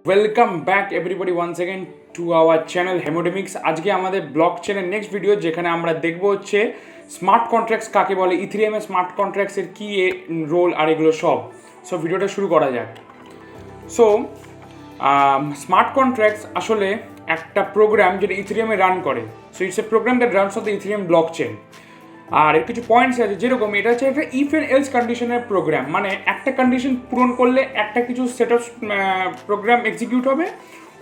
Welcome back everybody once again to our channel Hemodemics. আজকে আমাদের block চেনের next video, যেখানে আমরা দেখবো হচ্ছে স্মার্ট কন্ট্রাক্টস কাকে বলে, ইথেরিয়ামে স্মার্ট কন্ট্রাক্টসের কী রোল আর এগুলো সব। সো ভিডিওটা শুরু করা যাক। সো স্মার্ট কন্ট্রাক্টস আসলে একটা প্রোগ্রাম যেটা ইথেরিয়ামে রান করে। So it's a program that runs on the Ethereum block chain. আর এর কিছু পয়েন্টস আছে, যেরকম এটা হচ্ছে একটা ইফ এন্ড এলস কন্ডিশনের প্রোগ্রাম, মানে একটা কন্ডিশন পূরণ করলে একটা কিছু সেট অফ প্রোগ্রাম এক্সিকিউট হবে,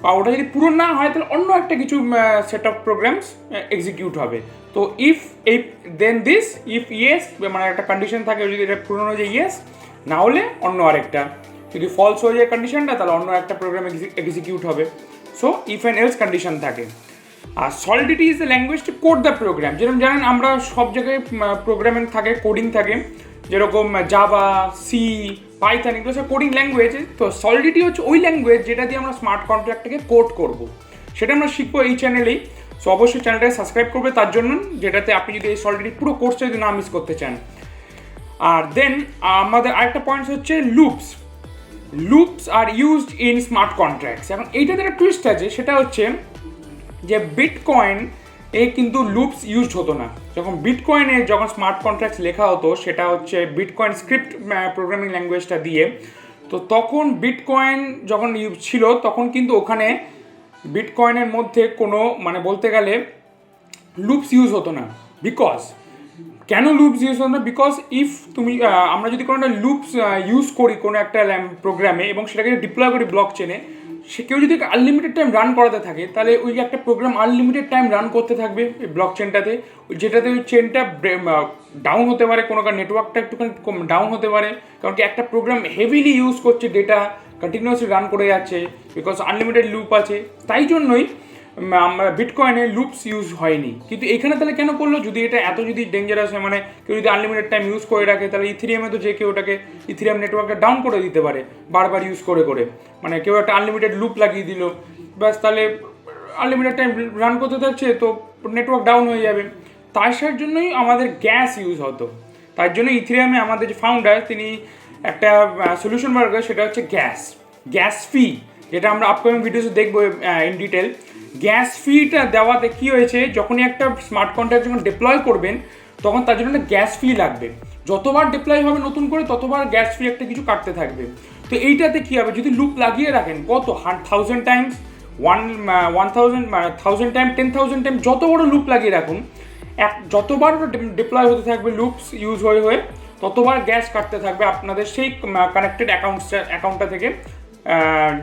আর ওটা যদি পূরণ না হয় তাহলে অন্য একটা কিছু সেট অফ প্রোগ্রামস এক্সিকিউট হবে। তো ইফ এই দেন দিস, ইফ ইয়েস, মানে একটা কন্ডিশন থাকে, যদি এটা পূরণ হয়ে যায় ইয়েস, না হলে অন্য আরেকটা, যদি ফলস হয়ে যায় কন্ডিশনটা তাহলে অন্য একটা প্রোগ্রাম এক্সিকিউট হবে। So if and else condition থাকে। আর Solidity is the language to code the program. যেরকম জানেন আমরা সব জায়গায় প্রোগ্রামিং থাকে, কোডিং থাকে, যেরকম জাভা, সি, পাইথন, এগুলো সব কোডিং ল্যাঙ্গুয়েজ। তো সলিডিটি হচ্ছে ওই ল্যাঙ্গুয়েজ যেটা দিয়ে আমরা স্মার্ট কন্ট্রাক্টটাকে কোড করব, সেটা আমরা শিখবো এই চ্যানেলেই। সো অবশ্যই চ্যানেলটাকে সাবস্ক্রাইব করবে তার জন্য, যেটাতে আপনি যদি এই সলিডিটি পুরো কোর্সটা যদি না মিস করতে চান। আর দেন আমাদের আরেকটা পয়েন্ট হচ্ছে loops. Loops are used in smart contracts. এখন এইটাতে একটা টুইস্ট আছে, সেটা হচ্ছে যে বিটকয়েন এ কিন্তু লুপস ইউজড হতো না। যখন স্মার্ট কন্ট্রাক্টস লেখা হতো, সেটা হচ্ছে বিটকয়েন স্ক্রিপ্ট প্রোগ্রামিং ল্যাঙ্গুয়েজটা দিয়ে। তো তখন বিটকয়েন যখন ইউজ ছিল, তখন কিন্তু ওখানে বিটকয়েনের মধ্যে কোনো, মানে বলতে গেলে লুপস ইউজ হতো না। কেন লুপস ইউজ হতো না? বিকজ ইফ আমরা যদি কোনো একটা লুপস ইউজ করি কোনো একটা প্রোগ্রামে এবং সেটাকে ডিপ্লয় করি ব্লক চেনে, সে কেউ যদি আনলিমিটেড টাইম রান করাতে থাকে, তাহলে ওই একটা প্রোগ্রাম আনলিমিটেড টাইম রান করতে থাকবে এই ব্লক চেনটাতে, যেটাতে ওই চেনটা ডাউন হতে পারে, কোনো নেটওয়ার্কটা একটুখানি ডাউন হতে পারে, কারণ কি একটা প্রোগ্রাম হেভিলি ইউজ করছে, ডেটা কন্টিনিউয়াসলি রান করে যাচ্ছে, বিকজ আনলিমিটেড লুপ আছে। তাই জন্যই আমরা বিটকয়েনে লুপস ইউজ হয়নি। কিন্তু এখানে তাহলে কেন করলো? যদি এটা এত যদি ডেঞ্জারাস হয়, মানে কেউ যদি আনলিমিটেড টাইম ইউজ করে রাখে, তাহলে ইথেরিয়ামে তো যে কেউ ওটাকে ইথেরিয়াম নেটওয়ার্কটা ডাউন করে দিতে পারে বারবার ইউজ করে করে। মানে কেউ একটা আনলিমিটেড লুপ লাগিয়ে দিল, ব্যাস, তাহলে আনলিমিটেড টাইম রান করতে থাকছে, তো নেটওয়ার্ক ডাউন হয়ে যাবে। তার জন্যই আমাদের গ্যাস ইউজ হতো। তার জন্য ইথেরিয়ামে আমাদের যে ফাউন্ডার, তিনি একটা সলিউশন বার করে, সেটা হচ্ছে গ্যাস ফি, যেটা আমরা আপকামিং ভিডিওসে দেখবো ইন ডিটেল। গ্যাস ফিটা দেওয়াতে কী হয়েছে, যখনই একটা স্মার্ট কন্ট্রাক্ট যখন ডিপ্লয় করবেন, তখন তার জন্য একটা গ্যাস ফি লাগবে। যতবার ডিপ্লয় হবে নতুন করে, ততবার গ্যাস ফি একটা কিছু কাটতে থাকবে। তো এইটাতে কী হবে, যদি লুপ লাগিয়ে রাখেন কত 1000 টাইমস, 1000 টাইম, 10,000 টাইম, যত বড় লুপ লাগিয়ে রাখুন, যতবার ডিপ্লয় হতে থাকবে লুপস ইউজ হয়ে ততবার গ্যাস কাটতে থাকবে আপনাদের সেই কানেক্টেড অ্যাকাউন্টটা থেকে,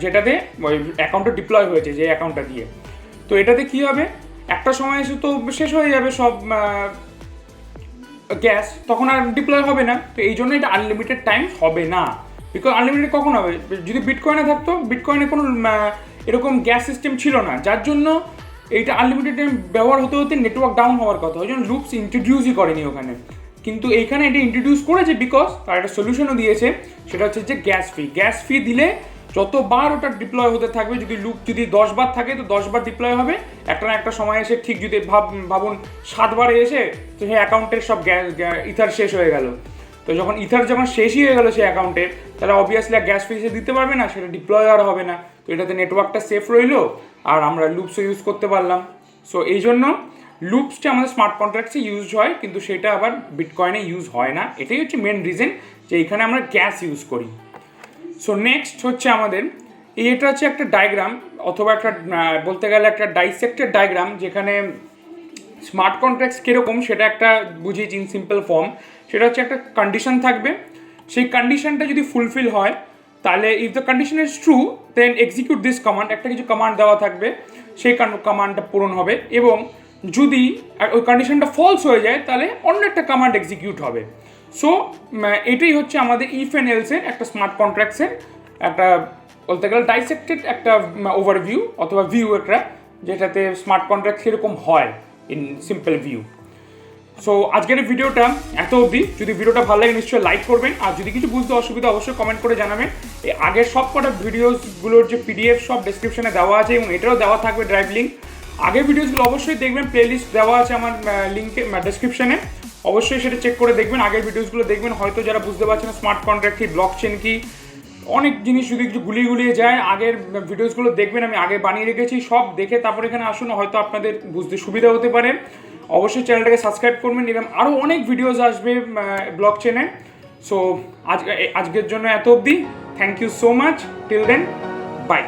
যেটাতে ওই অ্যাকাউন্টটা ডিপ্লয় হয়েছে, যে অ্যাকাউন্টটা দিয়ে। তো এটাতে কী হবে, একটা সময় এসে তো শেষ হয়ে যাবে সব গ্যাস, তখন আর ডিপ্লয় হবে না। তো এই জন্য এটা আনলিমিটেড টাইম হবে না। বিকজ আনলিমিটেড কখন হবে? যদি বিটকয়েনে থাকতো, বিটকয়েনে কোনো এরকম গ্যাস সিস্টেম ছিল না, যার জন্য এইটা আনলিমিটেড টাইম ব্যবহার হতে হতে নেটওয়ার্ক ডাউন হওয়ার কথা। ওই জন্য লুপস ইন্ট্রোডিউসই করেনি ওখানে। কিন্তু এইখানে এটা ইন্ট্রোডিউস করেছে, বিকজ তার একটা সলিউশনও দিয়েছে, সেটা হচ্ছে যে গ্যাস ফি দিলে যতবার ওটা ডিপ্লয় হতে থাকবে, যদি লুপ যদি 10 বার থাকে তো 10 বার ডিপ্লয় হবে, একটা না একটা সময় এসে ঠিক যদি ভাবুন 7 বারে এসে তো সেই অ্যাকাউন্টের সব ইথার শেষ হয়ে গেল। তো যখন ইথার শেষই হয়ে গেল সেই অ্যাকাউন্টে, তাহলে অবভিয়াসলি গ্যাস ফি সে দিতে পারবে না, সেটা ডিপ্লয় আর হবে না। তো এটাতে নেটওয়ার্কটা সেফ রইলো, আর আমরা লুপসও ইউজ করতে পারলাম। সো এই জন্য লুপসটা আমাদের স্মার্ট কন্ট্রাক্টসে ইউজ হয়, কিন্তু সেটা আবার বিটকয়েনে ইউজ হয় না। এটাই হচ্ছে মেন রিজন যে এখানে আমরা গ্যাস ইউজ করি। সো নেক্সট হচ্ছে আমাদের এটা হচ্ছে একটা ডায়াগ্রাম, অথবা একটা বলতে গেলে একটা ডাইসেক্টেড ডায়াগ্রাম, যেখানে স্মার্ট কন্ট্রাক্টস কীরকম সেটা একটা বুঝিয়েছি ইন সিম্পল ফর্ম। সেটা হচ্ছে একটা কন্ডিশন থাকবে, সেই কন্ডিশনটা যদি ফুলফিল হয়, তাহলে if the condition is true then execute this command, একটা কিছু কমান্ড দেওয়া থাকবে, সেই কমান্ডটা পূরণ হবে। এবং যদি ওই কন্ডিশনটা ফলস হয়ে যায়, তাহলে অন্য একটা কমান্ড এক্সিকিউট হবে। সো এটাই হচ্ছে আমাদের ইফ অ্যান্ড এলসের একটা স্মার্ট কন্ট্রাক্টসের একটা বলতে গেলে ডাইসেক্টেড একটা ওভারভিউ অথবা ভিউ একটা, যেটাতে স্মার্ট কন্ট্রাক্ট কীরকম হয় ইন সিম্পল ভিউ। সো আজকের ভিডিওটা এত অবধি। যদি ভিডিওটা ভালো লাগে নিশ্চয়ই লাইক করবেন, আর যদি কিছু বুঝতে অসুবিধা অবশ্যই কমেন্ট করে জানাবেন। এই আগের সব কটা ভিডিওসগুলোর যে পিডিএফ সব ডেসক্রিপশনে দেওয়া আছে, এবং এটাও দেওয়া থাকবে ড্রাইভ লিঙ্ক। আগের ভিডিওসগুলো অবশ্যই দেখবেন, প্লেলিস্ট দেওয়া আছে আমার লিঙ্কে ডেসক্রিপশনে, অবশ্যই সেটা চেক করে দেখবেন। আগের ভিডিওসগুলো দেখবেন, হয়তো যারা বুঝতে পারছেন না স্মার্ট কন্ট্রাক্ট কি, ব্লক চেন কি, অনেক জিনিস যদি একটু গুলিয়ে গুলিয়ে যায়, আগের ভিডিওসগুলো দেখবেন, আমি আগে বানিয়ে রেখেছি, সব দেখে তারপর এখানে আসুন, হয়তো আপনাদের বুঝতে সুবিধা হতে পারে। অবশ্যই চ্যানেলটাকে সাবস্ক্রাইব করবেন, এবং আরও অনেক ভিডিওস আসবে ব্লগ চেনে। সো আজকের জন্য এত অবধি। Thank you so much, till then, by.